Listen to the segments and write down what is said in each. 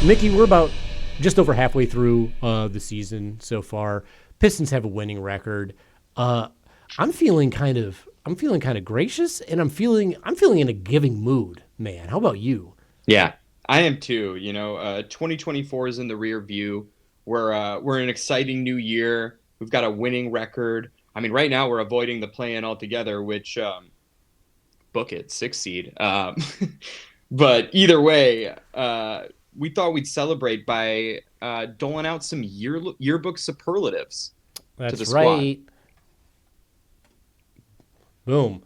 Mickey, we're about just over halfway through the season so far. Pistons have a winning record. I'm feeling kind of gracious, and I'm feeling in a giving mood, man. How about you? Yeah, I am too. 2024 is in the rear view. We're in an exciting new year. We've got a winning record. I mean, right now we're avoiding the play-in altogether, which book it, 6 seed. But either way, we thought we'd celebrate by doling out some yearbook superlatives to the That's squad. right. Boom.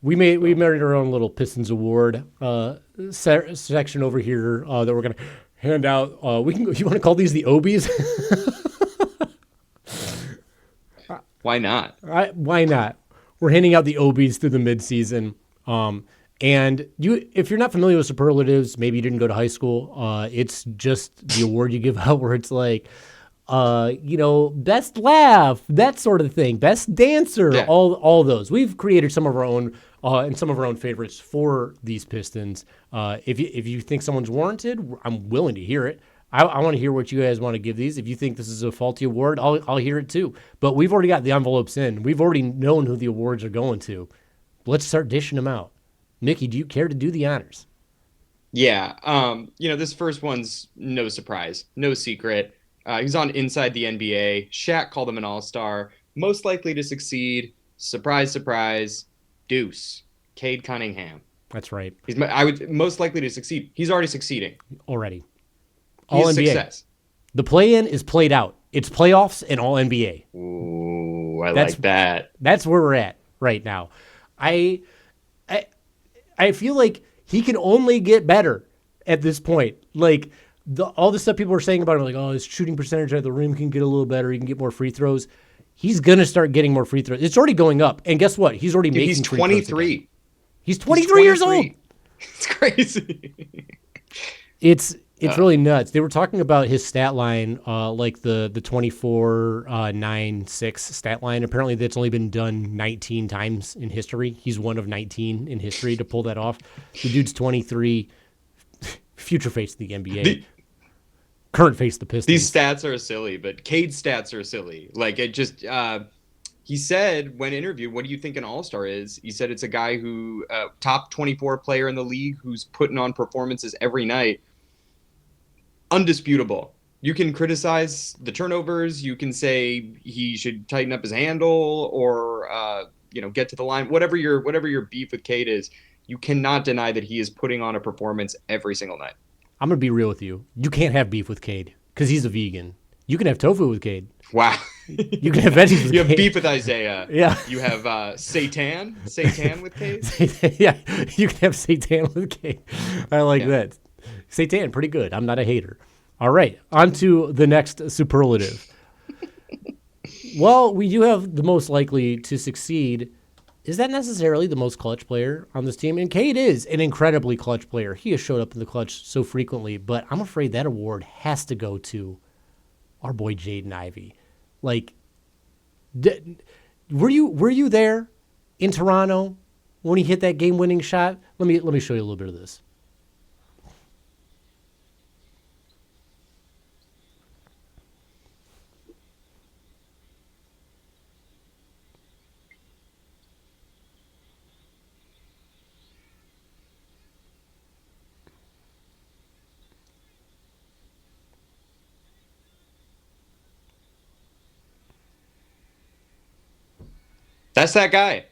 We made our own little Pistons award section over here that we're gonna hand out. You want to call these the OOBHys? Why not? Why not? We're handing out the OOBHys through the midseason. And if you're not familiar with superlatives, maybe you didn't go to high school. It's just the award you give out where it's like, best laugh, that sort of thing, best dancer, Yeah. all those. We've created some of our own and some of our own favorites for these Pistons. If you think someone's warranted, I'm willing to hear it. I want to hear what you guys want to give these. If you think this is a faulty award, I'll hear it too. But we've already got the envelopes in. We've already known who the awards are going to. Let's start dishing them out. Mickey, do you care to do the honors? Yeah. This first one's no surprise, no secret. He's on Inside the NBA. Shaq called him an all-star. Most likely to succeed. Surprise, surprise. Deuce. Cade Cunningham. That's right. I would most likely to succeed. He's already succeeding. Already. All He's NBA. success. The play-in is played out. It's playoffs and all NBA. Ooh, I That's like that. That's where we're at right now. I feel like he can only get better at this point. Like all the stuff people are saying about him, like, oh, his shooting percentage at the rim can get a little better. He can get more free throws. He's gonna start getting more free throws. It's already going up. And guess what? He's already making. He's free throws 23. again. He's 23 years old. It's crazy. It's really nuts. They were talking about his stat line, like the 24-9-6 stat line. Apparently, that's only been done 19 times in history. He's one of 19 in history to pull that off. The dude's 23, future face of the NBA, current face of the Pistons. These stats are silly, but Cade's stats are silly. Like it just. He said when interviewed, "What do you think an all-star is?" He said it's a guy who top 24 player in the league who's putting on performances every night. Undisputable. You can criticize the turnovers. You can say he should tighten up his handle or get to the line. Whatever your beef with Cade is, you cannot deny that he is putting on a performance every single night. I'm gonna be real with you. You can't have beef with Cade because he's a vegan. You can have tofu with Cade. Wow. You can have veggies with You have Cade. beef with Isaiah. Yeah. You have seitan with Cade. Yeah, you can have Satan with Cade. I like Yeah. that. Satan, pretty good. I'm not a hater. All right, on to the next superlative. Well, we do have the most likely to succeed. Is that necessarily the most clutch player on this team? And Cade is an incredibly clutch player. He has showed up in the clutch so frequently, but I'm afraid that award has to go to our boy Jaden Ivey. Like, were you there in Toronto when he hit that game-winning shot? Let me show you a little bit of this. That's that guy.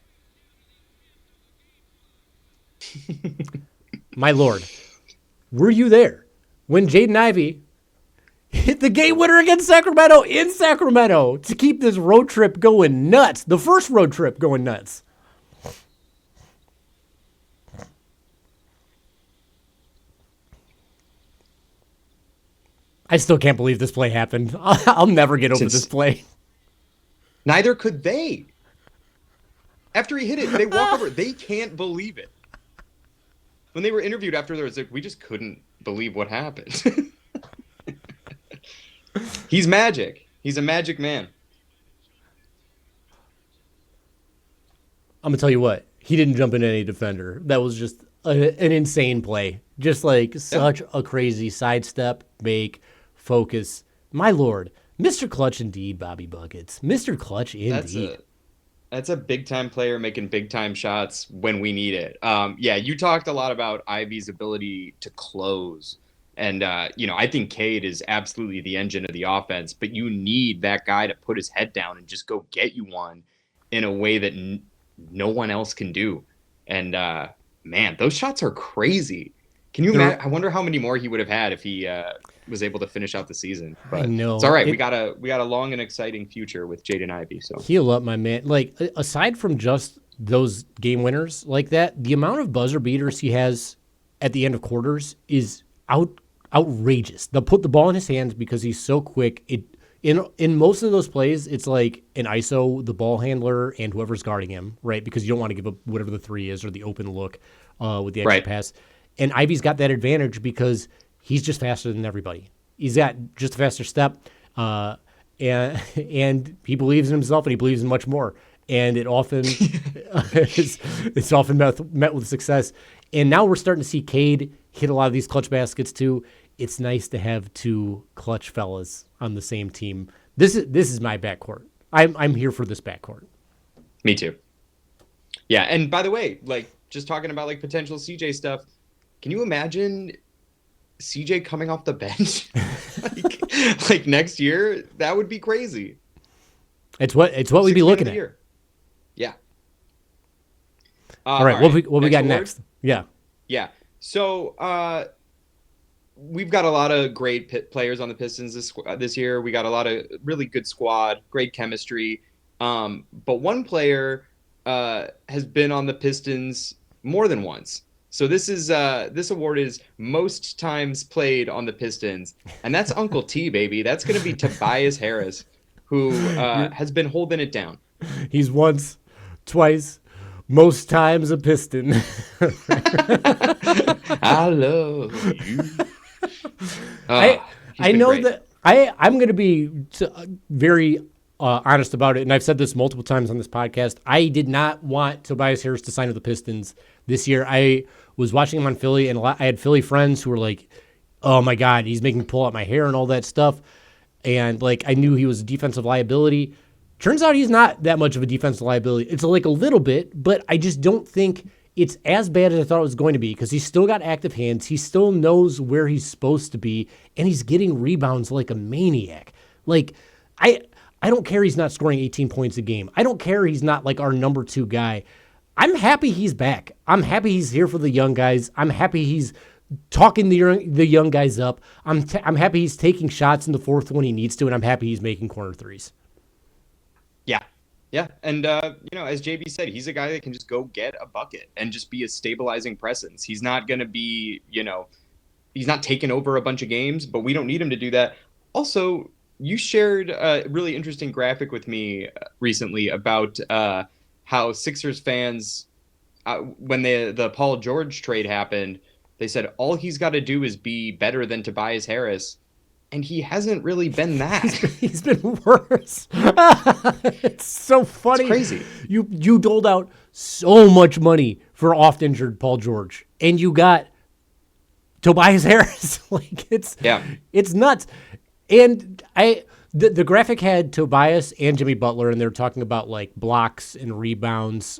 My lord, were you there when Jaden Ivey hit the game winner against Sacramento in Sacramento to keep this road trip going nuts? The first road trip going nuts. I still can't believe this play happened. I'll never get over this play. Neither could they. After he hit it, they walk over. They can't believe it. When they were interviewed after, there was like, we just couldn't believe what happened. He's magic. He's a magic man. I'm going to tell you what. He didn't jump into any defender. That was just an insane play. Just like Yeah, such a crazy sidestep, make, focus. My lord, Mr. Clutch indeed, Bobby Buckets. Mr. Clutch that's indeed. a that's a big time player making big time shots when we need it. Yeah, you talked a lot about Ivy's ability to close. And, I think Cade is absolutely the engine of the offense, but you need that guy to put his head down and just go get you one in a way that no one else can do. And, man, those shots are crazy. Can you There, imagine? I wonder how many more he would have had if he was able to finish out the season. I But it's all know right. We it. got a long and exciting future with Jaden Ivey. So Heal up, my man. Like aside from just those game winners like that, the amount of buzzer beaters he has at the end of quarters is outrageous. They'll put the ball in his hands because he's so quick. In most of those plays, it's like an ISO, the ball handler, and whoever's guarding him, right? Because you don't want to give up whatever the three is or the open look with the extra right. pass. And Ivy's got that advantage because he's just faster than everybody. He's got just a faster step, and he believes in himself, and he believes in much more. And it often it's often met with success. And now we're starting to see Cade hit a lot of these clutch baskets too. It's nice to have two clutch fellas on the same team. This is my backcourt. I'm here for this backcourt. Me too. Yeah, and by the way, like just talking about like potential CJ stuff, can you imagine CJ coming off the bench like next year? That would be crazy. It's what we'd be Sixth man of looking the at. year. Yeah. All right, what we got award? next? Yeah. Yeah. So we've got a lot of great players on the Pistons this year. We got a lot of really good squad, great chemistry. But one player has been on the Pistons more than once. So this award is most times played on the Pistons, and that's Uncle T, baby. That's going to be Tobias Harris, who has been holding it down. He's once, twice, most times a Piston. I love you. I know that I'm going to be very honest about it, and I've said this multiple times on this podcast. I did not want Tobias Harris to sign with the Pistons this year. I was watching him on Philly, and I had Philly friends who were like, "Oh my God, he's making me pull out my hair and all that stuff." And like I knew he was a defensive liability. Turns out he's not that much of a defensive liability. It's like a little bit, but I just don't think it's as bad as I thought it was going to be because he's still got active hands. He still knows where he's supposed to be, and he's getting rebounds like a maniac. Like, I don't care he's not scoring 18 points a game. I don't care he's not like our number two guy. I'm happy he's back. I'm happy he's here for the young guys. I'm happy he's talking the young guys up. I'm happy he's taking shots in the fourth when he needs to, and I'm happy he's making corner threes. Yeah. Yeah. And, as JB said, he's a guy that can just go get a bucket and just be a stabilizing presence. He's not going to be, he's not taking over a bunch of games, but we don't need him to do that. Also, you shared a really interesting graphic with me recently about how Sixers fans, when the Paul George trade happened, they said all he's got to do is be better than Tobias Harris. And he hasn't really been that. He's been worse. It's so funny. It's crazy. You doled out so much money for oft-injured Paul George, and you got Tobias Harris. Like it's nuts. And the graphic had Tobias and Jimmy Butler, and they're talking about like blocks and rebounds,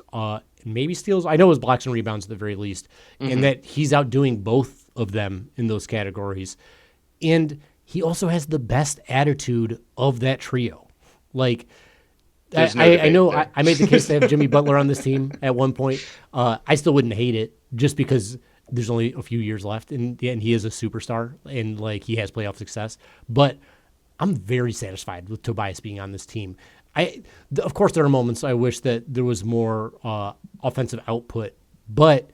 maybe steals. I know it was blocks and rebounds at the very least, and that he's outdoing both of them in those categories. And he also has the best attitude of that trio. Like, I know I made the case to have Jimmy Butler on this team at one point. I still wouldn't hate it just because there's only a few years left, and he is a superstar, and like he has playoff success. But I'm very satisfied with Tobias being on this team. Of course, there are moments I wish that there was more offensive output, but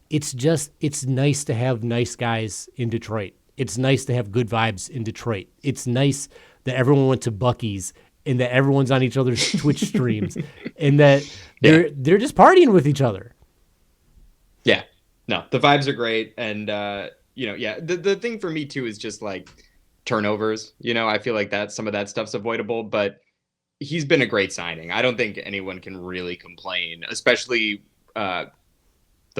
it's nice to have nice guys in Detroit. It's nice to have good vibes in Detroit. It's nice that everyone went to Buc-ee's and that everyone's on each other's Twitch streams and that they're just partying with each other. Yeah. No, the vibes are great. And, the thing for me, too, is just like turnovers. I feel like some of that stuff's avoidable, but he's been a great signing. I don't think anyone can really complain, especially the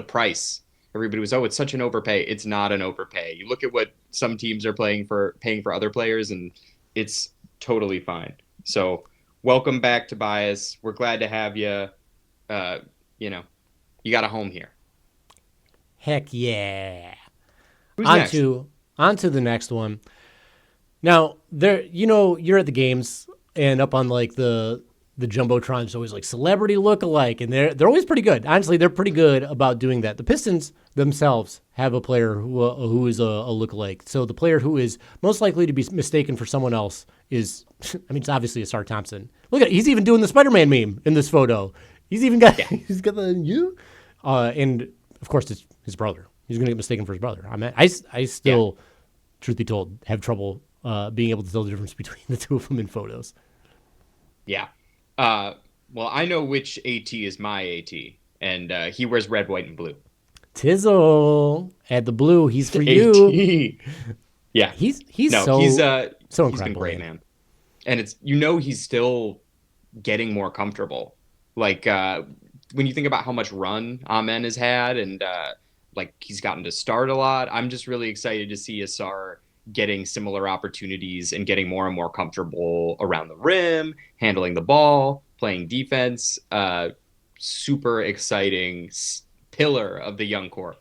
price. everybody was, oh, it's such an overpay. It's not an overpay. You look at what some teams are paying for other players, and it's totally fine. So welcome back, Tobias. We're glad to have you. You know, you got a home here. Heck yeah. Who's next? On to the next one. Now, you're at the games and up on like the Jumbotron, it's always like celebrity look-alike, and they're always pretty good. Honestly, they're pretty good about doing that. The Pistons themselves have a player who is a look-alike. So the player who is most likely to be mistaken for someone else is, I mean, it's obviously Asar Thompson. Look at it. He's even doing the Spider-Man meme in this photo. He's even got he's got the you, and of course it's his brother. He's going to get mistaken for his brother. I still, truth be told, have trouble being able to tell the difference between the two of them in photos. Yeah. Well, I know which AT is my AT, and he wears red, white, and blue. Tizzle at the blue. He's for you. Yeah, he's so incredible, been great, man. And it's he's still getting more comfortable. Like when you think about how much run Amen has had, and like he's gotten to start a lot. I'm just really excited to see Asar getting similar opportunities and getting more and more comfortable around the rim, handling the ball, playing defense. Super exciting pillar of the young core.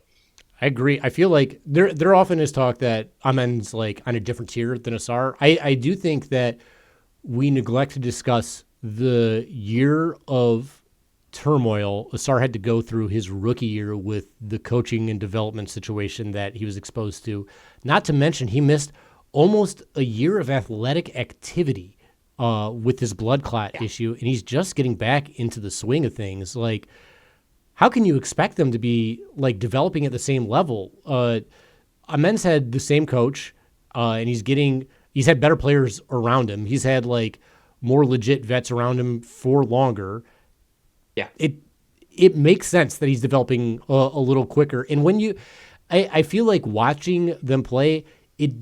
I agree. I feel like there often is talk that Amen's like on a different tier than Asar. I do think that we neglect to discuss the year of turmoil Asar had to go through his rookie year with the coaching and development situation that he was exposed to. Not to mention he missed almost a year of athletic activity with his blood clot issue, and he's just getting back into the swing of things. Like, how can you expect them to be like developing at the same level? Amen's had the same coach, and he's had better players around him. He's had like more legit vets around him for longer. Yeah, it makes sense that he's developing a little quicker. And when I feel like watching them play, it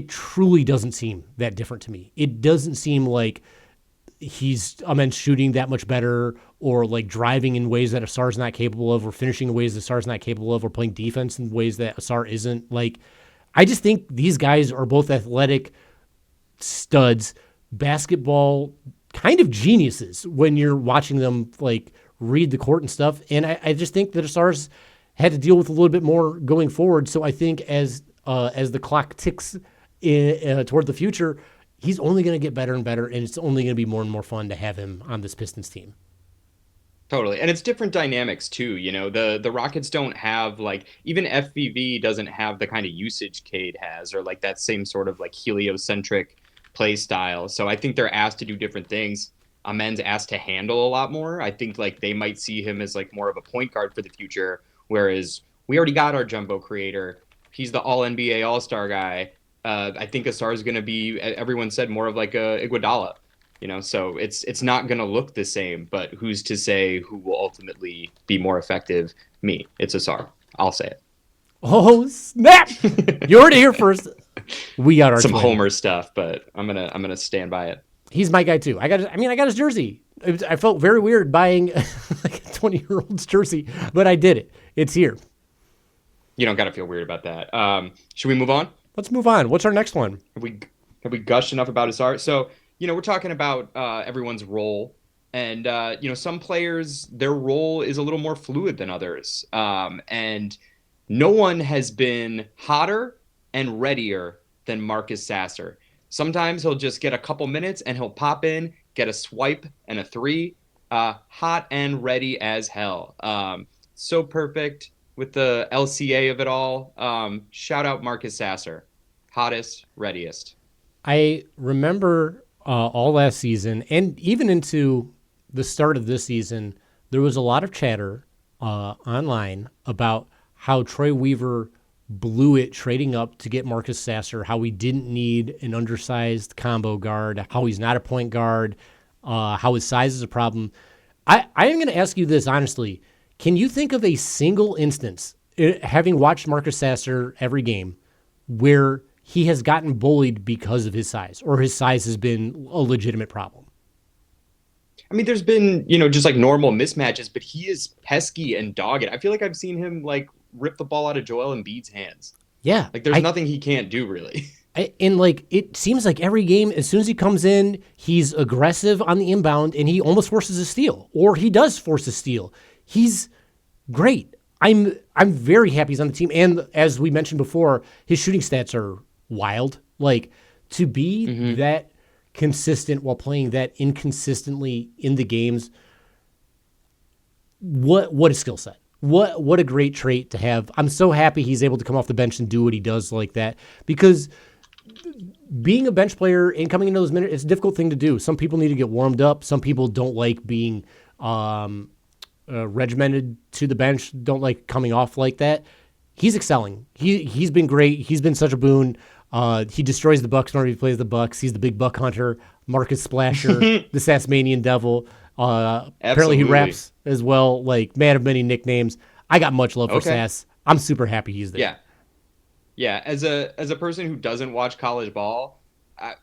truly doesn't seem that different to me. It doesn't seem like Amen's shooting that much better, or like driving in ways that Asar's not capable of, or finishing in ways that Asar's not capable of, or playing defense in ways that Asar isn't. Like, I just think these guys are both athletic studs, basketball kind of geniuses when you're watching them like read the court and stuff. And I just think that Asar's had to deal with a little bit more going forward. So I think as the clock ticks toward the future, he's only going to get better and better, and it's only going to be more and more fun to have him on this Pistons team. Totally. And it's different dynamics too. You know, the Rockets don't have like, even FVV doesn't have the kind of usage Cade has, or like that same sort of like heliocentric play style. So I think they're asked to do different things. Amen's asked to handle a lot more. I think like they might see him as like more of a point guard for the future, whereas we already got our jumbo creator. He's the all NBA all-star guy. I think Asar is going to be, everyone said, more of like a Iguodala, you know, so it's not going to look the same, but who's to say who will ultimately be more effective? Me. It's Asar. I'll say it. Oh, snap. You heard it here first. We got our some twin. Homer stuff, but I'm gonna stand by it. He's my guy too. I got his jersey. I felt very weird buying like a 20-year-old's jersey, but I did it. It's here. You don't got to feel weird about that. Should we move on? Let's move on. What's our next one? Have we gushed enough about his art? So, you know, we're talking about everyone's role, and you know, some players, their role is a little more fluid than others, and no one has been hotter and readier than Marcus Sasser. Sometimes he'll just get a couple minutes and he'll pop in, get a swipe and a three, hot and ready as hell. So perfect with the LCA of it all. Shout out Marcus Sasser, hottest, readiest. I remember all last season and even into the start of this season, there was a lot of chatter online about how Troy Weaver blew it trading up to get Marcus Sasser, how we didn't need an undersized combo guard, how he's not a point guard, how his size is a problem. I am going to ask you this honestly. Can you think of a single instance, having watched Marcus Sasser every game, where he has gotten bullied because of his size, or his size has been a legitimate problem? I I mean, there's been, just like normal mismatches, but he is pesky and dogged. I feel like I've seen him like rip the ball out of Joel Embiid's hands. Yeah. Like there's nothing he can't do really. And like it seems like every game, as soon as he comes in, he's aggressive on the inbound and he almost forces a steal, or he does force a steal. He's great. I'm very happy he's on the team. And as we mentioned before, his shooting stats are wild. Like to be that consistent while playing that inconsistently in the games, what a skill set. What a great trait to have. I'm so happy he's able to come off the bench and do what he does like that, because being a bench player and coming into those minutes, it's a difficult thing to do. Some people need to get warmed up. Some people don't like being regimented to the bench, don't like coming off like that. He's excelling. He's been great. He's been such a boon. He destroys the Bucks whenever he plays the Bucks. He's the big buck hunter, Marcus Splasher, the Sasmanian Devil. Apparently he raps as well, like man of many nicknames. I got much love for Sass. I'm super happy he's there. Yeah. As a person who doesn't watch college ball, I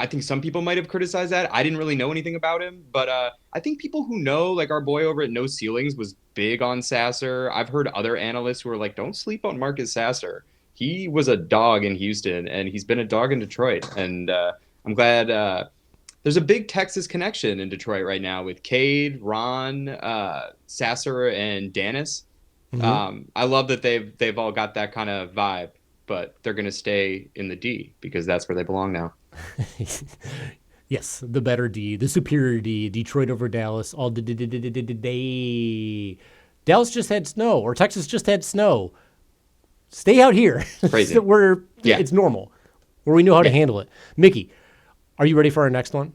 think some people might have criticized that. I didn't really know anything about him, but I think people who know, like our boy over at No Ceilings was big on Sasser. I've heard other analysts who are like, don't sleep on Marcus Sasser. He was a dog in Houston, and he's been a dog in Detroit. And I'm glad there's a big Texas connection in Detroit right now with Cade, Ron, Sasser, and Danis. I love that they've all got that kind of vibe, but they're going to stay in the D because that's where they belong now. Yes, the better D, the superior D, Detroit over Dallas, all day. Dallas just had snow, or Texas just had snow. Stay out here. Crazy. It's normal, where we know how to handle it. Mickey, are you ready for our next one?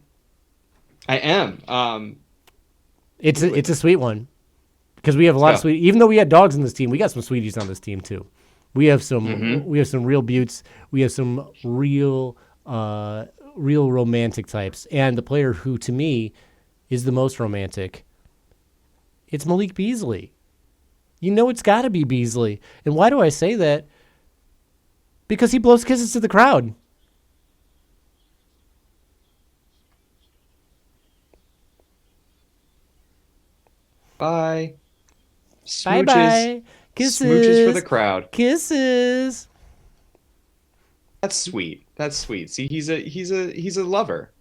I am. It's a sweet one, because we have a lot of sweet. Even though we had dogs in this team, we got some sweeties on this team too. We have some. We have some real buttes. We have some real romantic types, and the player who to me is the most romantic, it's Malik Beasley. You know it's got to be Beasley. And why do I say that? Because he blows kisses to the crowd. Bye. Smooches. Bye-bye. Kisses. Smooches for the crowd. Kisses. That's sweet. See, he's a lover,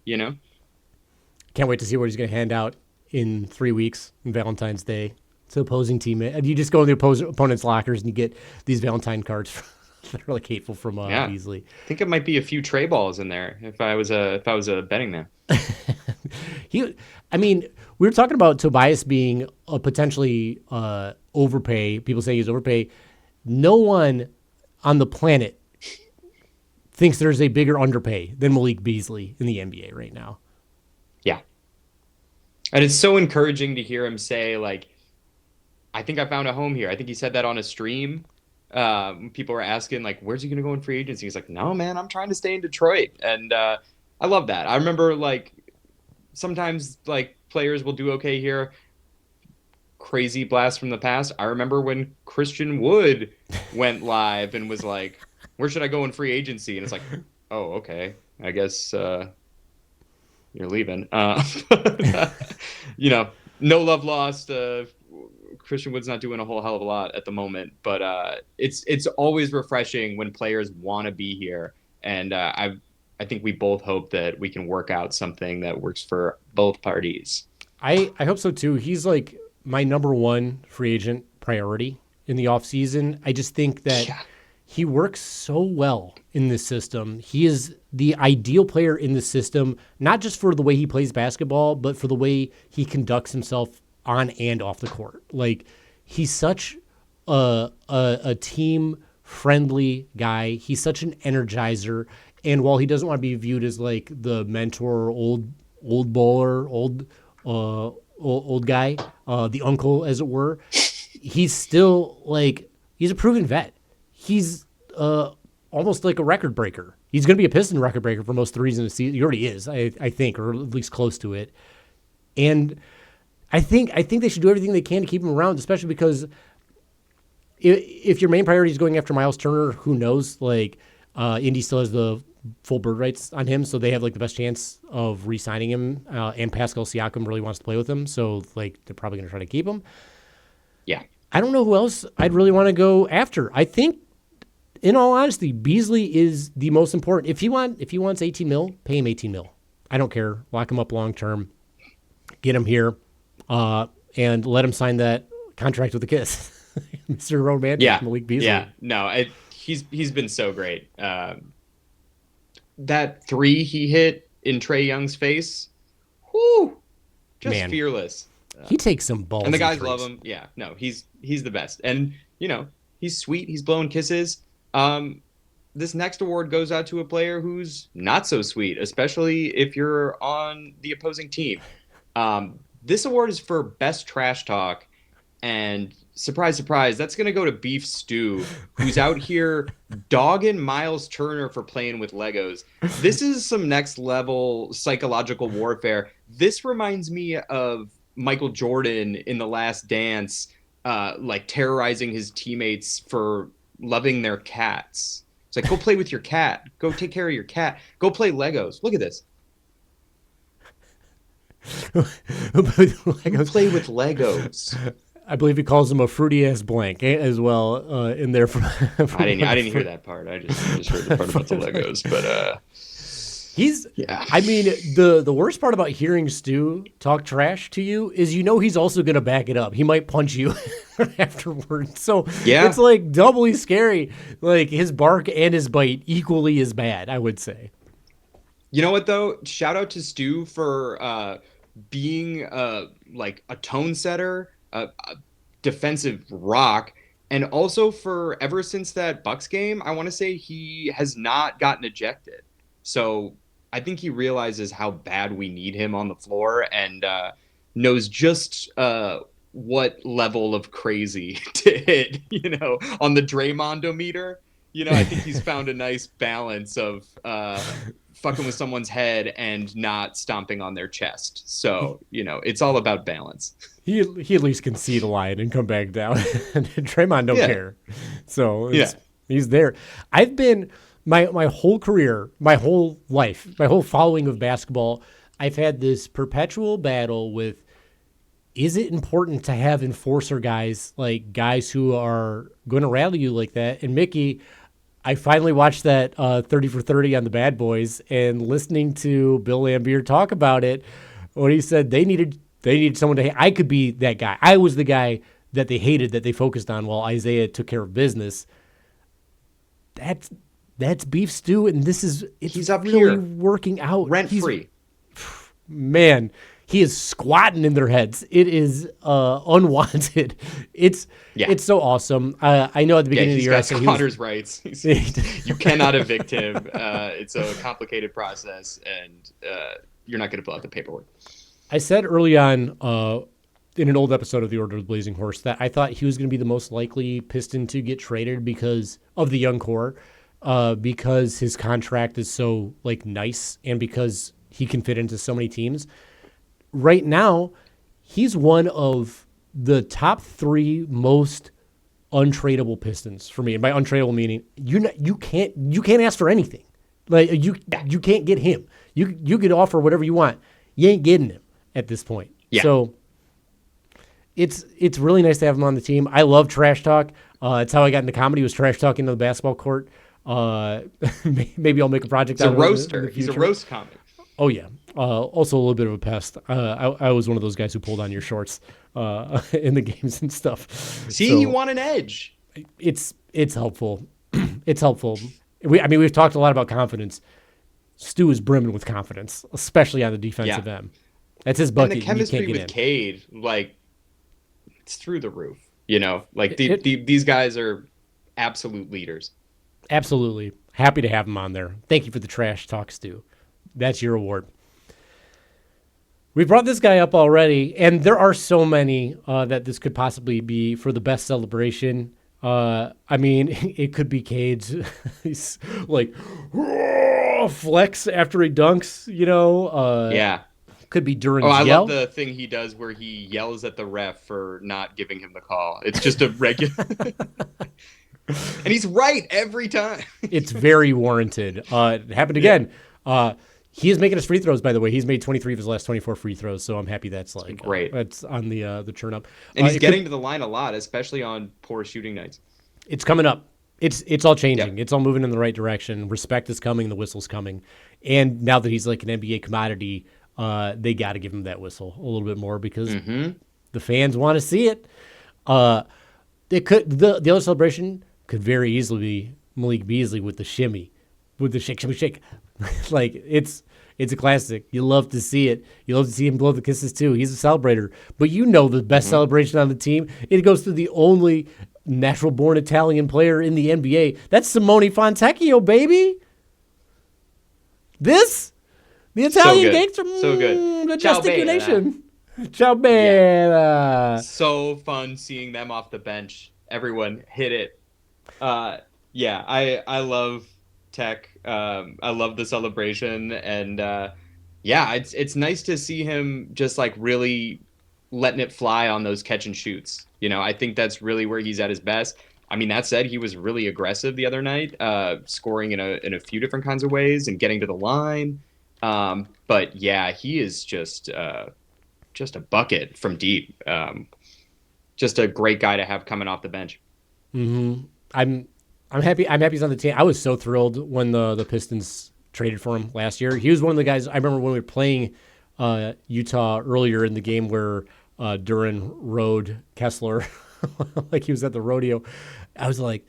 Can't wait to see what he's going to hand out in 3 weeks on Valentine's Day to opposing teammate. You just go in the opponent's lockers and you get these Valentine cards that are like hateful from Beasley. I think it might be a few tray balls in there if I was a betting man. We were talking about Tobias being a potentially overpay. People say he's overpay. No one on the planet thinks there's a bigger underpay than Malik Beasley in the NBA right now. Yeah. And it's so encouraging to hear him say, like, I think I found a home here. I think he said that on a stream. People were asking, like, where's he going to go in free agency? He's like, no, man, I'm trying to stay in Detroit. And I love that. I remember, like, sometimes, like, players will do okay here. Crazy blast from the past. I remember when Christian Wood went live and was like, where should I go in free agency? And it's like, oh, okay. I guess you're leaving. No love lost. Christian Wood's not doing a whole hell of a lot at the moment, but it's always refreshing when players want to be here. And I think we both hope that we can work out something that works for both parties. I hope so too. He's like my number one free agent priority in the offseason. I just think that he works so well in this system. He is the ideal player in the system, not just for the way he plays basketball, but for the way he conducts himself on and off the court. Like, he's such a team-friendly guy. He's such an energizer. And while he doesn't want to be viewed as like the mentor, old bowler, old guy, the uncle, as it were, he's still like, he's a proven vet. He's almost like a record breaker. He's going to be a Piston record breaker for most threes in the season. He already is, I think, or at least close to it. And I think they should do everything they can to keep him around, especially because if your main priority is going after Miles Turner, who knows? Like, Indy still has the full bird rights on him, so they have like the best chance of re-signing him. And Pascal Siakam really wants to play with him, so like they're probably going to try to keep him. Yeah. I don't know who else I'd really want to go after. I think, in all honesty, Beasley is the most important. If he wants 18 mil, pay him 18 mil. I don't care. Lock him up long term. Get him here, and let him sign that contract with a kiss. Mr. Romantic, Malik Beasley. Yeah, no, he's been so great. That 3 he hit in Trae Young's face, whoo, just fearless. He takes some balls, and the guys love him. Yeah, no, he's the best, and he's sweet. He's blowing kisses. This next award goes out to a player who's not so sweet, especially if you're on the opposing team. This award is for best trash talk, and surprise, surprise, that's going to go to Beef Stew, who's out here dogging Miles Turner for playing with Legos. This is some next level psychological warfare. This reminds me of Michael Jordan in The Last Dance, like terrorizing his teammates for loving their cats. It's like, go play with your cat. Go take care of your cat. Go play Legos. Look at this. Go play with Legos. I believe he calls him a fruity ass blank as well in there. I didn't hear that part. I just heard the part about the Legos. But he's. Yeah. I mean, the worst part about hearing Stu talk trash to you is he's also going to back it up. He might punch you afterwards. So it's like doubly scary. Like his bark and his bite equally as bad, I would say. You know what though? Shout out to Stu for being like a tone setter. A defensive rock, and also for ever since that Bucks game, I want to say he has not gotten ejected. So I think he realizes how bad we need him on the floor, and knows just what level of crazy to hit, on the Draymondometer. I think he's found a nice balance of fucking with someone's head and not stomping on their chest. So, it's all about balance. He at least can see the line and come back down. Draymond don't care. So he's there. I've been my whole career, my whole life, my whole following of basketball, I've had this perpetual battle with, is it important to have enforcer guys, like guys who are going to rally you like that? And Mickey, I finally watched that 30 for 30 on the Bad Boys, and listening to Bill Laimbeer talk about it, when he said they needed someone to hate. I could be that guy. I was the guy that they hated, that they focused on while Isaiah took care of business. That's Beef Stew, and he's up really here working out. Rent free. Man, he is squatting in their heads. It is unwanted. It's so awesome. I know at the beginning of the year, he's got squatters' rights. You cannot evict him. It's a complicated process, and you're not going to fill out the paperwork. I said early on in an old episode of The Order of the Blazing Horse that I thought he was going to be the most likely Piston to get traded because of the young core, because his contract is so nice, and because he can fit into so many teams. Right now, he's one of the top 3 most untradeable Pistons for me. And by untradeable meaning you can't ask for anything. Like you can't get him. You could offer whatever you want. You ain't getting him at this point. Yeah. So it's really nice to have him on the team. I love trash talk. It's how I got into comedy, was trash talking to the basketball court. Maybe I'll make a project out of it. He's a roaster. He's a roast comic. Oh, yeah. Also a little bit of a pest. I was one of those guys who pulled on your shorts in the games and stuff. See, you want an edge. It's helpful. It's helpful. We've talked a lot about confidence. Stu is brimming with confidence, especially on the defensive end. That's his bucket. And the chemistry with Cade, it's through the roof. These guys are absolute leaders. Absolutely. Happy to have him on there. Thank you for the trash talk, Stu. That's your award. We brought this guy up already, and there are so many that this could possibly be for the best celebration. It could be Cade's. He's flex after he dunks, Could be during his yell. I love the thing he does where he yells at the ref for not giving him the call. It's just a regular... And he's right every time. It's very warranted. It happened again. He is making his free throws, by the way. He's made 23 of his last 24 free throws, so I'm happy that's Great. That's on the turn up. And he's getting to the line a lot, especially on poor shooting nights. It's coming up. It's all changing. Yep. It's all moving in the right direction. Respect is coming. The whistle's coming. And now that he's like an NBA commodity, they got to give him that whistle a little bit more because the fans want to see it. The other celebration could very easily be Malik Beasley with the shimmy, with the shake. Like it's a classic. You love to see it. You love to see him blow the kisses too. He's a celebrator. But you know the best celebration on the team. It goes to the only natural-born Italian player in the NBA. That's Simone Fontecchio, baby. The Italian gangster. So good. The Ciao, gesticulation. Ciao, bella. So fun seeing them off the bench. Everyone hit it. I love Tech. I love the celebration, and it's nice to see him just like really letting it fly on those catch and shoots. You know, I think that's really where he's at his best. I mean, that said, he was really aggressive the other night, scoring in a few different kinds of ways and getting to the line. But yeah, he is just a bucket from deep. Just a great guy to have coming off the bench. Mm-hmm. I'm happy. I'm happy he's on the team. I was so thrilled when the Pistons traded for him last year. He was one of the guys. I remember when we were playing Utah earlier in the game where Duran rode Kessler like he was at the rodeo. I was like,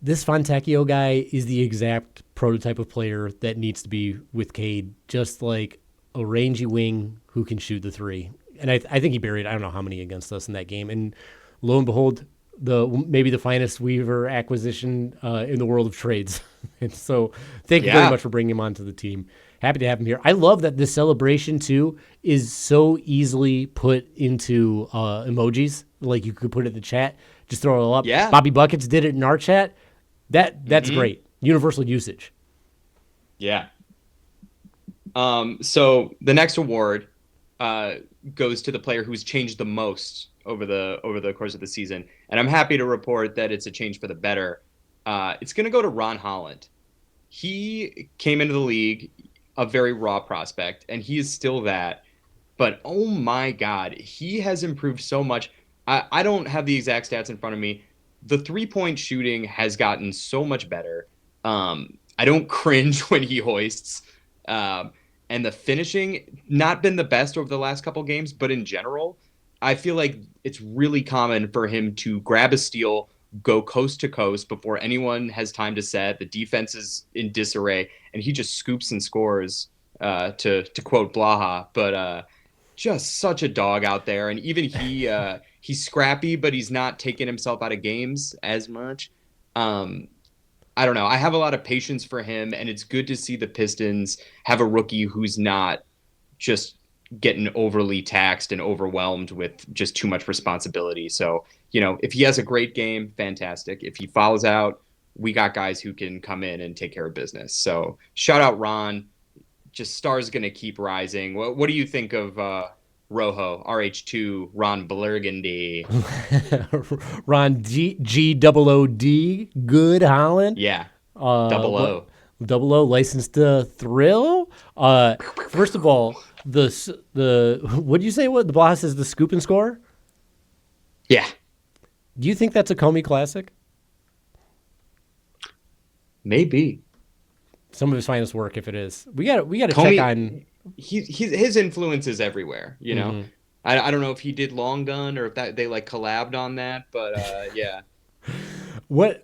this Fontecchio guy is the exact prototype of player that needs to be with Cade. Just like a rangy wing who can shoot the three. And I think he buried I don't know how many against us in that game. And lo and behold, maybe the finest Weaver acquisition in the world of trades. And so thank you very much for bringing him onto the team. Happy to have him here. I love that this celebration, too, is so easily put into emojis. Like you could put it in the chat. Just throw it all up. Yeah. Bobby Buckets did it in our chat. That's great. Universal usage. Yeah. So the next award goes to the player who's changed the most over the course of the season. And I'm happy to report that it's a change for the better. It's going to go to Ron Holland. He came into the league a very raw prospect, and he is still that. But, oh, my God, he has improved so much. I don't have the exact stats in front of me. The three-point shooting has gotten so much better. I don't cringe when he hoists. And the finishing, not been the best over the last couple games, but in general, I feel like it's really common for him to grab a steal, go coast to coast before anyone has time to set. The defense is in disarray, and he just scoops and scores, to quote Blaha. But just such a dog out there. And even he's scrappy, but he's not taking himself out of games as much. I don't know. I have a lot of patience for him, and it's good to see the Pistons have a rookie who's not just getting overly taxed and overwhelmed with just too much responsibility. So, if he has a great game, fantastic. If he fouls out, we got guys who can come in and take care of business. So shout out Ron. Just stars going to keep rising. What do you think of Rojo, RH2, Ron Burgundy? Ron G-O-O-D, good Holland. Yeah, double O. Double O, licensed to thrill. First of all, what did you say? What the boss is the scoop and score? Yeah. Do you think that's a Comey classic? Maybe. Some of his finest work, if it is. We got to check on. His influence is everywhere. Mm-hmm. I don't know if he did Long Gun or if they like collabed on that, but yeah. What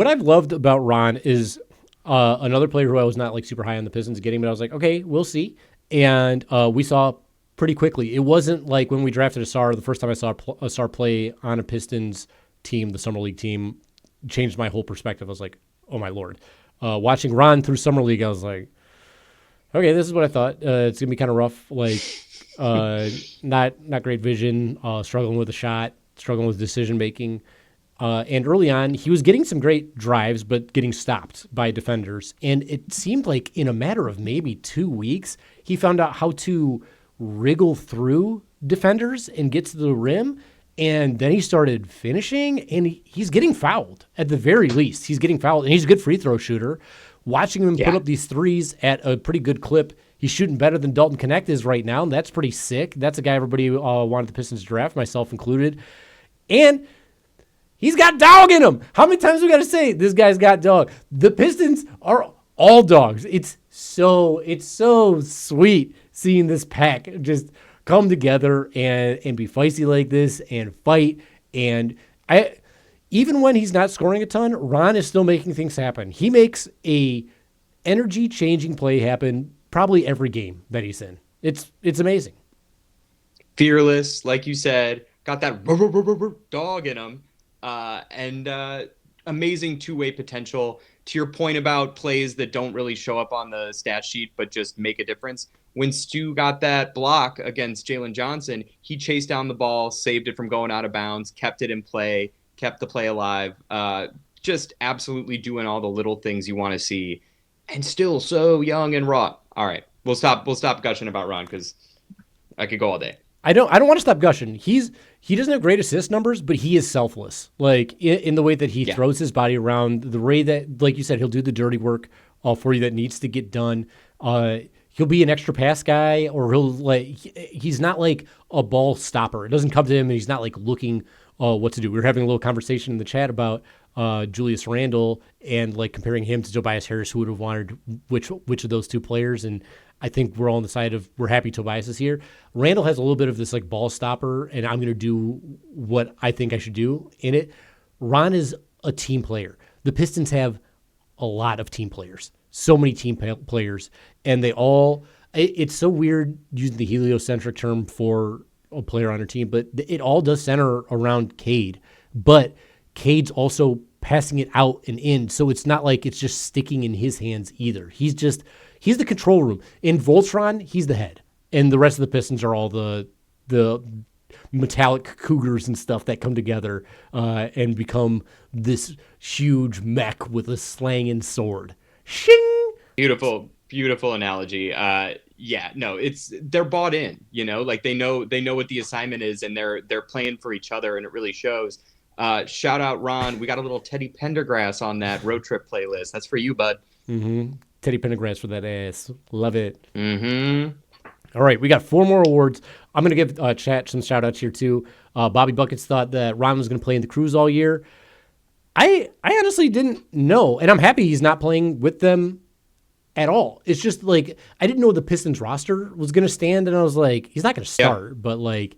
I've loved about Ron is another player who I was not like super high on the Pistons getting, but I was like, okay, we'll see. And we saw pretty quickly. It wasn't like when we drafted Asar, the first time I saw Asar play on a Pistons team, the Summer League team, changed my whole perspective. I was like, oh my Lord. Watching Ron through Summer League, I was like, okay, this is what I thought. It's going to be kind of rough, like not great vision, struggling with a shot, struggling with decision-making. And early on, he was getting some great drives, but getting stopped by defenders. And it seemed like in a matter of maybe 2 weeks, he found out how to wriggle through defenders and get to the rim. And then he started finishing, and he's getting fouled at the very least. He's getting fouled, and he's a good free throw shooter. Watching him put up these threes at a pretty good clip, he's shooting better than Dalton Connect is right now, and that's pretty sick. That's a guy everybody wanted the Pistons to draft, myself included. And he's got dog in him. How many times we got to say this guy's got dog? The Pistons are all dogs. It's so sweet seeing this pack just come together and be feisty like this and fight. And even when he's not scoring a ton, Ron is still making things happen. He makes a energy-changing play happen probably every game that he's in. It's amazing. Fearless, like you said, got that dog in him, and amazing two-way potential. To your point about plays that don't really show up on the stat sheet but just make a difference, when Stu got that block against Jalen Johnson, he chased down the ball, saved it from going out of bounds, kept it in play, kept the play alive. Just absolutely doing all the little things you want to see, and still so young and raw. All right, we'll stop gushing about Ron because I could go all day. I don't want to stop gushing. He doesn't have great assist numbers, but he is selfless. Like in the way that he throws his body around, the way that, like you said, he'll do the dirty work for you that needs to get done. He'll be an extra pass guy, or he's not like a ball stopper. It doesn't come to him, and he's not like looking what to do. We were having a little conversation in the chat about Julius Randle and like comparing him to Tobias Harris, who would have wanted which of those two players. And I think we're all on the side of we're happy Tobias is here. Randle has a little bit of this like ball stopper, and I'm going to do what I think I should do in it. Ron is a team player. The Pistons have a lot of team players, so many team players, and they all, it's so weird using the heliocentric term for a player on a team, but it all does center around Cade. But Cade's also passing it out and in, so it's not like it's just sticking in his hands either. He's the control room. In Voltron, he's the head, and the rest of the Pistons are all the metallic cougars and stuff that come together and become this huge mech with a slanging sword. Shing! Beautiful analogy. They're bought in, like they know what the assignment is, and they're playing for each other, and it really shows. Shout out Ron. We got a little Teddy Pendergrass on that road trip playlist. That's for you, bud. Mm-hmm. Teddy Pendergrass for that ass. Love it. Mm-hmm. All right, we got 4 more awards. I'm going to give chat some shout outs here too. Bobby Buckets thought that Ron was going to play in the Cruise all year. I honestly didn't know, and I'm happy he's not playing with them at all. It's just like I didn't know the Pistons roster was going to stand, and I was like, he's not going to start, but like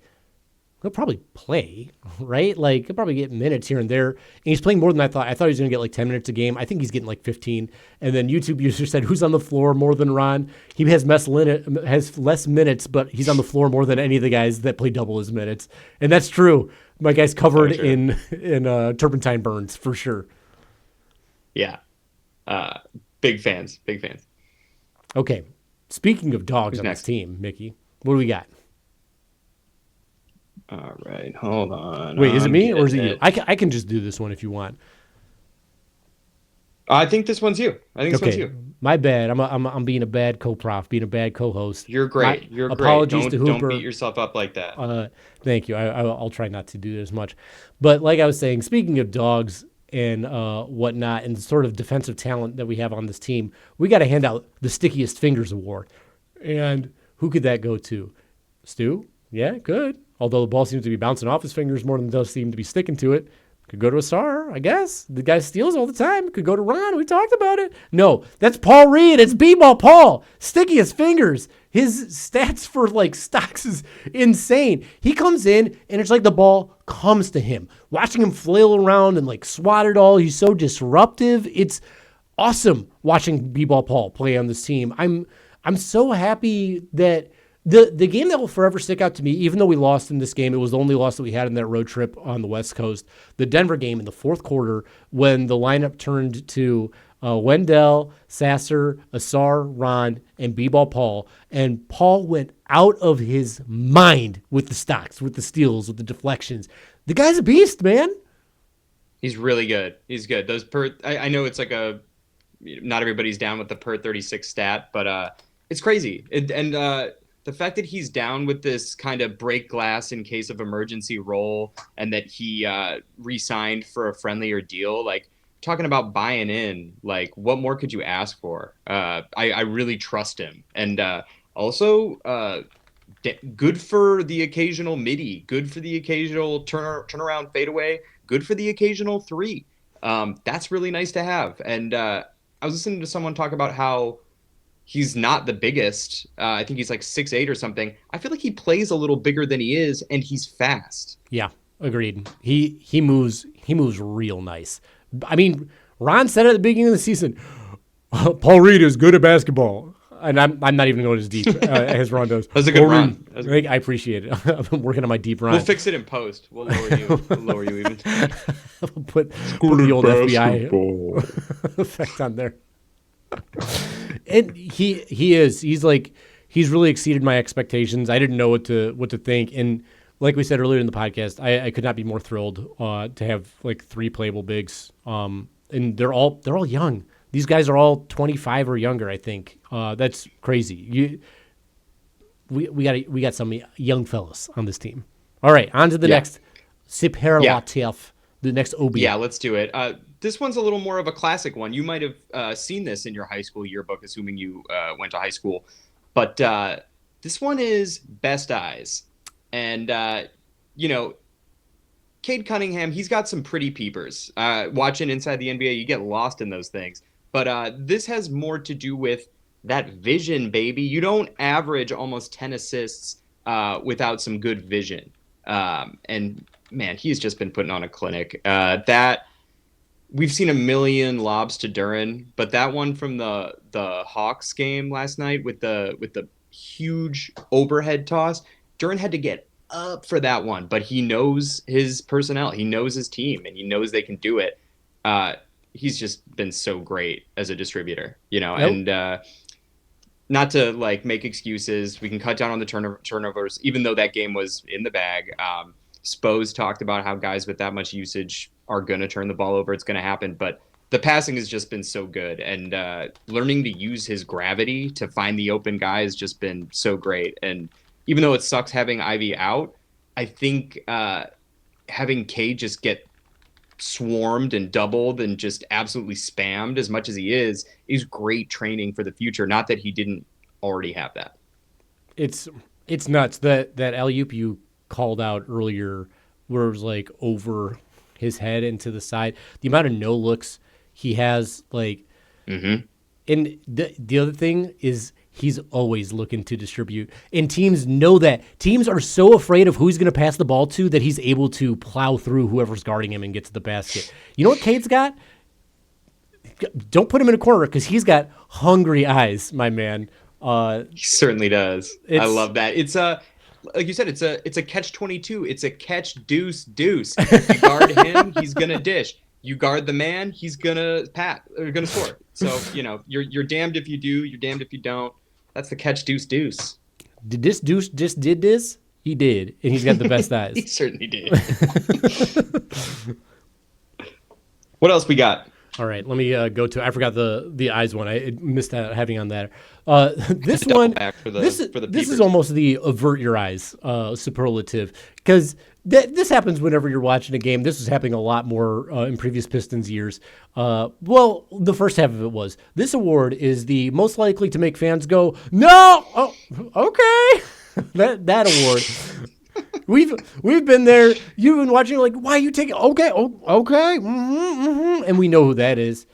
he'll probably play, right? Like he'll probably get minutes here and there, and he's playing more than I thought. I thought he was going to get like 10 minutes a game. I think he's getting like 15. And then YouTube user said, "Who's on the floor more than Ron? He has less minutes, but he's on the floor more than any of the guys that play double his minutes." And that's true. My guy's covered in turpentine burns for sure. Yeah. Big fans. Okay. Speaking of dogs on this team, Mickey, what do we got? All right. Hold on. Wait, is it me or is it you? I can just do this one if you want. I think this one's you. This one's you. My bad. I'm being a bad co-prof, being a bad co-host. You're great. You're apologies great. to Hooper. Don't beat yourself up like that. Thank you. I'll try not to do it as much. But like I was saying, speaking of dogs and whatnot and sort of defensive talent that we have on this team, we got to hand out the Stickiest Fingers Award. And who could that go to? Stu? Yeah, good. Although the ball seems to be bouncing off his fingers more than it does seem to be sticking to it. Could go to Asar, I guess. The guy steals all the time. Could go to Ron. We talked about it. No, that's Paul Reed. It's B-Ball Paul. Stickiest fingers. His stats for like stocks is insane. He comes in and it's like the ball comes to him. Watching him flail around and like swat it all. He's so disruptive. It's awesome watching B-Ball Paul play on this team. I'm so happy that The game that will forever stick out to me, even though we lost in this game, it was the only loss that we had in that road trip on the West Coast, the Denver game in the fourth quarter when the lineup turned to Wendell, Sasser, Asar, Ron, and B-Ball Paul, and Paul went out of his mind with the stocks, with the steals, with the deflections. The guy's a beast, man. He's really good. He's good. Those I know it's like not everybody's down with the per 36 stat, but it's crazy. the fact that he's down with this kind of break glass in case of emergency role, and that he re-signed for a friendlier deal, like talking about buying in, like what more could you ask for? I really trust him, and also good for the occasional midi, good for the occasional turnaround fadeaway, good for the occasional three. That's really nice to have. And I was listening to someone talk about how he's not the biggest. I think he's like 6'8" or something. I feel like he plays a little bigger than he is, and he's fast. Yeah, agreed. He moves real nice. I mean, Ron said at the beginning of the season, Paul Reed is good at basketball. And I'm not even going as deep as Ron does. That's a good run. I appreciate it. I've been working on my deep run. We'll fix it in post. We'll lower you even. put the old FBI effect on there. And he's really exceeded my expectations. I didn't know what to think. And like we said earlier in the podcast, I could not be more thrilled to have like 3 playable bigs. And they're all young. These guys are all 25 or younger, I think. That's crazy. We got some young fellas on this team. All right, on to the next Superlative, the next OB. Yeah, let's do it. This one's a little more of a classic one. You might have seen this in your high school yearbook, assuming you went to high school. But this one is best eyes. And, Cade Cunningham, he's got some pretty peepers. Watching Inside the NBA, you get lost in those things. But this has more to do with that vision, baby. You don't average almost 10 assists without some good vision. And, man, he's just been putting on a clinic. We've seen a million lobs to Duren, but that one from the Hawks game last night with the huge overhead toss, Duren had to get up for that one, but he knows his personnel. He knows his team, and he knows they can do it. He's just been so great as a distributor, and not to like make excuses. We can cut down on the turnovers, even though that game was in the bag. Spose talked about how guys with that much usage are going to turn the ball over. It's going to happen. But the passing has just been so good. And learning to use his gravity to find the open guy has just been so great. And even though it sucks having Ivy out, I think having Cade just get swarmed and doubled and just absolutely spammed as much as he is great training for the future. Not that he didn't already have that. It's nuts. That alley-oop you called out earlier where it was like over his head and to the side. The amount of no looks he has, like, and the other thing is he's always looking to distribute. And teams know that. Teams are so afraid of who he's going to pass the ball to that he's able to plow through whoever's guarding him and get to the basket. You know what Cade's got? Don't put him in a corner because he's got hungry eyes, my man. He certainly does. I love that. It's like you said, it's a catch-22. It's a catch deuce. You guard him, he's gonna dish. You guard the man, he's gonna score. So you're damned if you do, you're damned if you don't. That's the catch deuce. Did this deuce just did this? He did, and he's got the best eyes. He certainly did. What else we got? All right, let me go to. I forgot the eyes one. I missed out having on that. This one. This is almost the avert your eyes superlative because this happens whenever you're watching a game. This was happening a lot more in previous Pistons years. Well, the first half of it was. This award is the most likely to make fans go, no. Oh, okay. that award. We've been there. You've been watching, like, why you take it? Okay, okay, and we know who that is.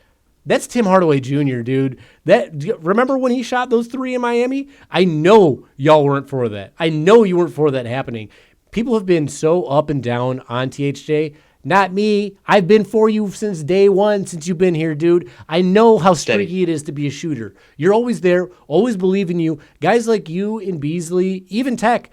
That's Tim Hardaway Jr., dude. Remember when he shot those 3 in Miami? I know y'all weren't for that. I know you weren't for that happening. People have been so up and down on THJ. Not me. I've been for you since day one, since you've been here, dude. I know how streaky it is to be a shooter. You're always there, always believe in you. Guys like you and Beasley, even Tech,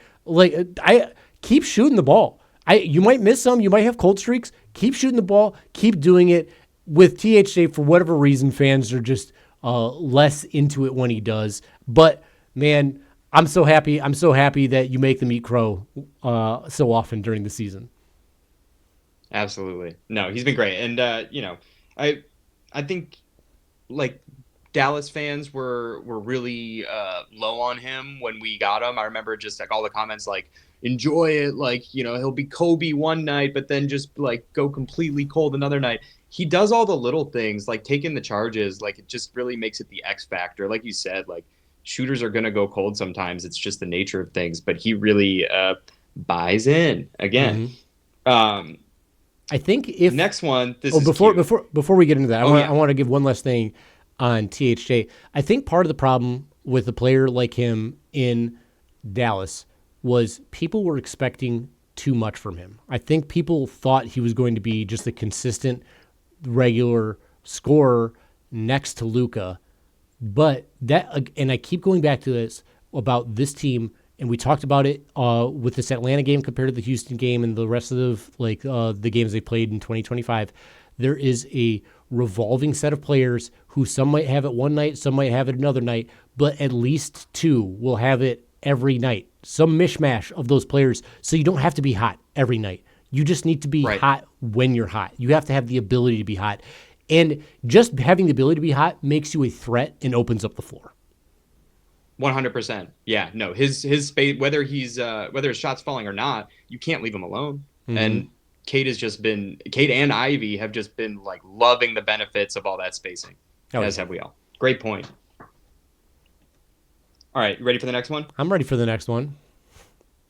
keep shooting the ball. You might miss some. You might have cold streaks. Keep shooting the ball. Keep doing it. With THJ, for whatever reason, fans are just less into it when he does. But, man, I'm so happy. I'm so happy that you make them eat crow so often during the season. Absolutely. No, he's been great. And, I think, like, Dallas fans were really low on him when we got him. I remember just like all the comments like, enjoy it, like, you know, he'll be Kobe one night, but then just like go completely cold another night. He does all the little things, like taking the charges, like it just really makes it the X factor. Like you said, like shooters are gonna go cold sometimes. It's just the nature of things, but he really buys in again. Um, I think if next one, this oh is before cute. before we get into that, Oh, yeah. I want to give one last thing on THJ. I think part of the problem with a player like him in Dallas was people were expecting too much from him. I think people thought he was going to be just a consistent, regular scorer next to Luka. But that, and I keep going back to this about this team, and we talked about it with this Atlanta game compared to the Houston game and the rest of the games they played in 2025. There is a revolving set of players who some might have it one night, some might have it another night, but at least two will have it every night. Some mishmash of those players, so you don't have to be hot every night. You just need to be hot when you're hot. You have to have the ability to be hot. And just having the ability to be hot makes you a threat and opens up the floor. 100%. Yeah, no, his space, whether his shot's falling or not, you can't leave him alone. And Cade and Ivy have just been like loving the benefits of all that spacing, as have we all. Great point. All right, you ready for the next one? I'm ready for the next one.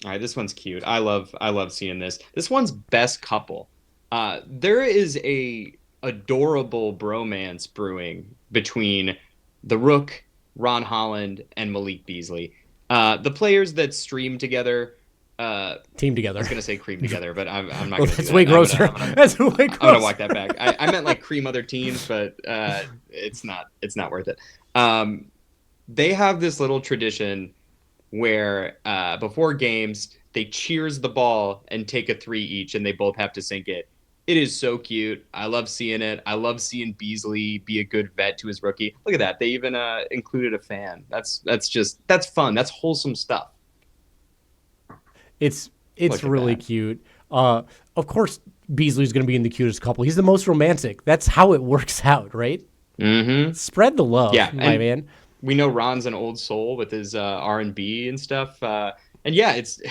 All right, this one's cute. I love seeing this. This one's best couple. There is a adorable bromance brewing between the Rook, Ron Holland, and Malik Beasley. The players that stream together, team together. I was gonna say cream together, but I'm not. Gonna That's way grosser. That's way grosser. I'm gonna walk that back. I meant like cream other teams, but it's not worth it. They have this little tradition where before games they cheers the ball and take a three each, and they both have to sink it. It is so cute. I love seeing it. I love seeing Beasley be a good vet to his rookie. Look at that. They even included a fan. That's fun. That's wholesome stuff. It's really cute. Of course, Beasley's going to be in the cutest couple. He's the most romantic. That's how it works out, right? Mm-hmm. Spread the love, my man. We know Ron's an old soul with his R&B and stuff. And yeah, it's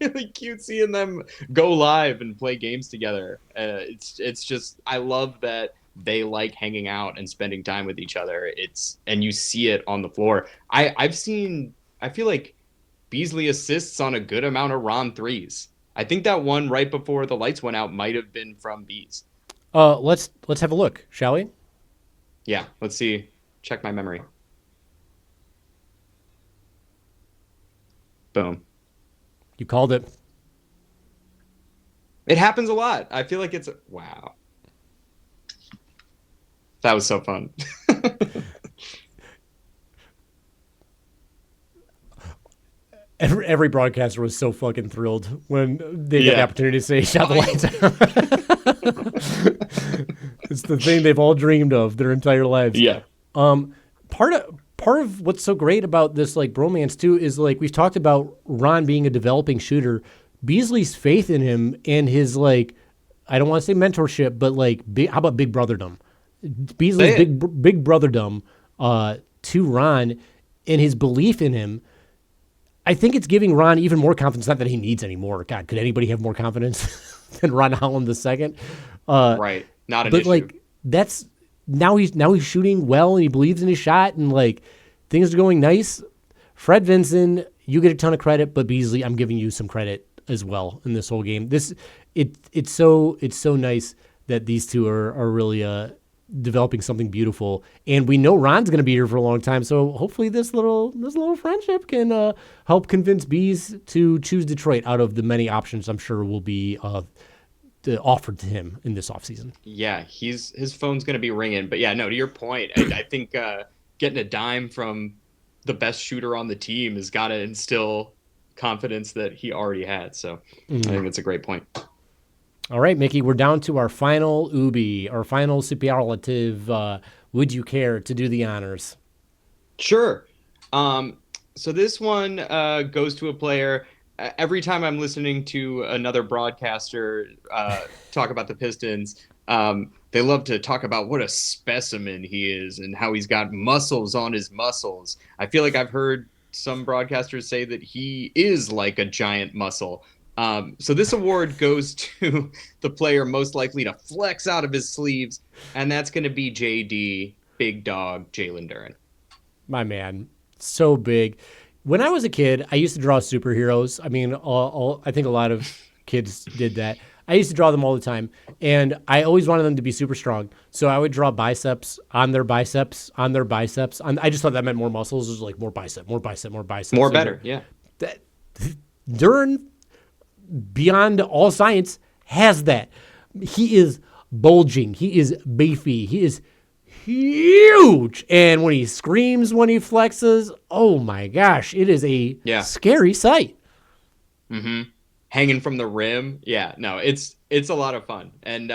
really cute seeing them go live and play games together. It's just, I love that they like hanging out and spending time with each other. And you see it on the floor. I feel like Beasley assists on a good amount of Ron threes. I think that one right before the lights went out might have been from Bees. Let's have a look, shall we? Yeah, let's see. Check my memory. Boom. You called it. It happens a lot. I feel like it's wow. That was so fun. Every broadcaster was so fucking thrilled when they got the opportunity to say "shut the lights out." It's the thing they've all dreamed of their entire lives. Yeah. Part of what's so great about this like bromance too is like we've talked about Ron being a developing shooter. Beasley's faith in him and his like, I don't want to say mentorship, but like how about big brotherdom? Beasley's big brotherdom to Ron and his belief in him. I think it's giving Ron even more confidence. Not that he needs any more. God, could anybody have more confidence than Ron Holland II? Right, not an but issue. Like that's now he's shooting well and he believes in his shot and like things are going nice. Fred Vinson, you get a ton of credit, but Beasley, I'm giving you some credit as well in this whole game. It's so nice that these two are really developing something beautiful, and we know Ron's going to be here for a long time. So hopefully this little friendship can help convince Bees to choose Detroit out of the many options I'm sure will be offered to him in this offseason. Yeah, his phone's going to be ringing. But yeah, no, to your point, I think getting a dime from the best shooter on the team has got to instill confidence that he already had. So I think that's a great point. All right, Mickey, we're down to our final OOBhy, our final superlative. Would you care to do the honors? Sure. So this one goes to a player. Every time I'm listening to another broadcaster talk about the Pistons, They love to talk about what a specimen he is and how he's got muscles on his muscles. I feel like I've heard some broadcasters say that he is like a giant muscle. So this award goes to the player most likely to flex out of his sleeves, and that's going to be JD, big dog, Jalen Duren. My man, so big. When I was a kid, I used to draw superheroes. I mean, I think a lot of kids did that. I used to draw them all the time, and I always wanted them to be super strong. So I would draw biceps on their biceps on their biceps. I just thought that meant more muscles. It was like more bicep, more bicep, more bicep. More better, yeah. Duren, beyond all science, has that. He is bulging. He is beefy. He is huge. And when he screams, when he flexes, oh my gosh, it is a scary sight. Mm-hmm. Hanging from the rim. Yeah, no, it's a lot of fun. And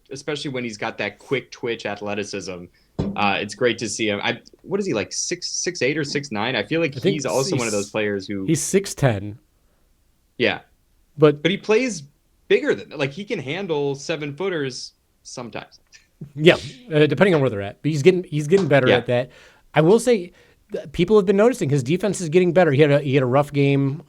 especially when he's got that quick twitch athleticism, it's great to see him. What is he, like 6'8" or 6'9"? I feel like he's also one of those players who... He's 6'10". Yeah. But he plays bigger than... Like, he can handle 7-footers sometimes. Yeah, depending on where they're at. But he's getting better at that. I will say... People have been noticing his defense is getting better. He had a rough game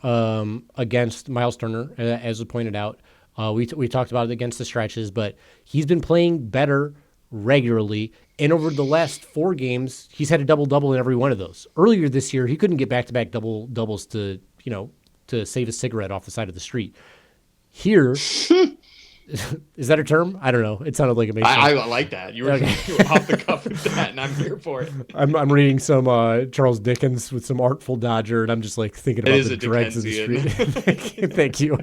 against Miles Turner, as was pointed out. We talked about it against the stretches, but he's been playing better regularly. And over the last 4 games, he's had a double-double in every one of those. Earlier this year, he couldn't get back-to-back doubles to save a cigarette off the side of the street. Here... Is that a term? I don't know. It sounded like it made sense. I like that. You were off the cuff with that, and I'm here for it. I'm reading some Charles Dickens with some Artful Dodger, and I'm just like thinking about the dregs of the street. Thank you.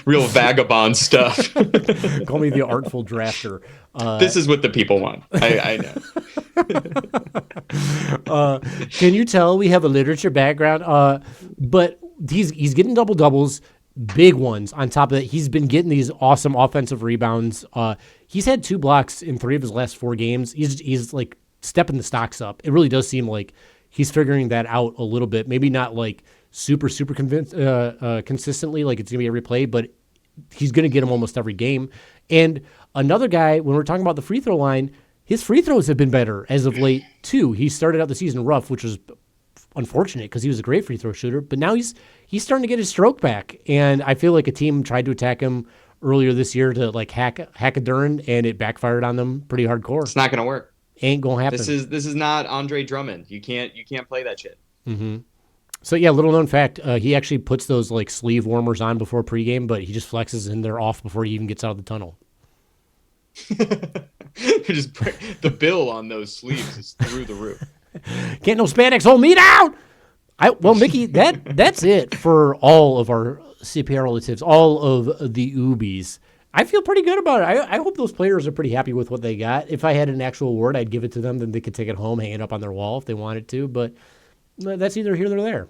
Real vagabond stuff. Call me the Artful Drafter. This is what the people want. I know. Can you tell we have a literature background? But he's getting double-doubles. Big ones on top of that. He's been getting these awesome offensive rebounds. He's had 2 blocks in 3 of his last 4 games. He's like stepping the stocks up. It really does seem like he's figuring that out a little bit. Maybe not like super consistently, like it's gonna be every play, but he's gonna get them almost every game. And another guy, when we're talking about the free throw line, his free throws have been better as of late too. He started out the season rough, which was unfortunate because he was a great free throw shooter, but now he's starting to get his stroke back. And I feel like a team tried to attack him earlier this year to like hack a Duren, and it backfired on them pretty hardcore. It's not going to work. Ain't going to happen. This is not Andre Drummond. You can't play that shit. Mm-hmm. So yeah, little known fact, he actually puts those like sleeve warmers on before pregame, but he just flexes and they're off before he even gets out of the tunnel. The bill on those sleeves is through the roof. Can't no spandex hold me down. Well, Mickey, that's it for all of our superlatives, all of the OOBHys. I feel pretty good about it. I hope those players are pretty happy with what they got. If I had an actual award, I'd give it to them. Then they could take it home, hang it up on their wall if they wanted to. But that's either here or there.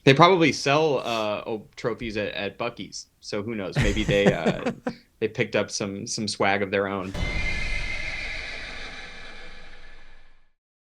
They probably sell trophies at Buc-ee's. So who knows? Maybe they picked up some swag of their own.